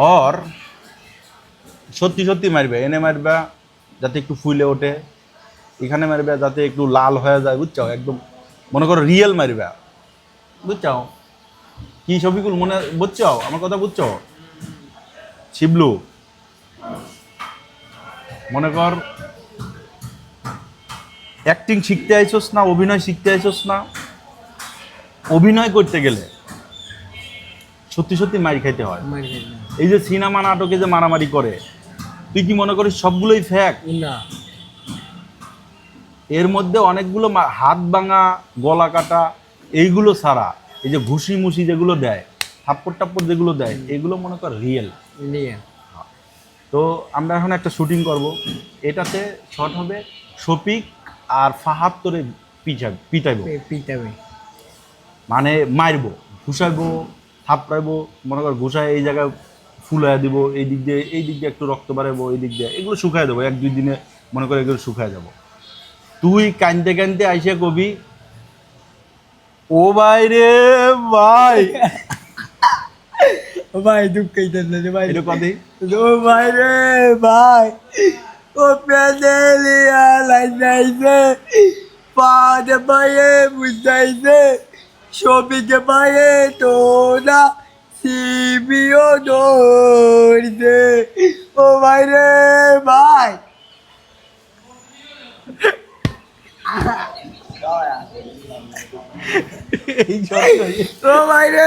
ওর সত্যি সত্যি মারবে, এনে মারবে যাতে একটু ফুলে ওঠে, এখানে মারবে যাতে একটু লাল হয়ে যায়, বুঝছো? একদম মনে করো রিয়েল মারবে, বুঝছো? কি ছবিগুলো মনে বুঝছো? আমার কথা বুঝছো শিবলু? মনে কর অ্যাক্টিং শিখতে আইছস না, অভিনয় শিখতে আইছস না, অভিনয় করতে গেলে সত্যি সত্যি মার খাইতে হয়। এই যে সিনেমা নাটকে যে মারামারি করে, তুই কি মনে করিস সবগুলোই ফ্যাক? না, এর মধ্যে অনেকগুলো হাত ভাঙা, গলা কাটা, এইগুলো ছাড়া এই যে ঘুষি মুষি যেগুলো দেয়, থাপ্পড় টাপ্পড় যেগুলো দেয়, এগুলো মনে কর রিয়েল। নিয়ে তো আমরা এখন একটা শুটিং করব, এটাতে শট হবে শফিক আর ফাহাদ তোরে পিটাইব, পিটাবে। মানে মারবো, ঘুষাইবো, থাপড়াইবো, মনে কর ঘুষায় এই জায়গায় ফুলাইয়া দিব, এই দিক দিয়ে একটু রক্ত বাড়াবো, এই দিক দিয়ে এগুলো শুকায় দেবো, 1-2 দিনে মনে করে এগুলো শুকায় যাবো। তুই কানতে কানতে আইসে কবি, ও ভাই রে ভাই, ও ভাই দুঃখ রে ভাই, এটা কদি ও ভাই রে ভাই, ও পেদেলিয়া লাইনাইছে, পাদ ভাইয়ে বুঝাইছে, ছবিকে ভাইয়ে তোরা সিবিও ধরছে, ও ভাই রে ভাই। এই শটটা ও ভাই রে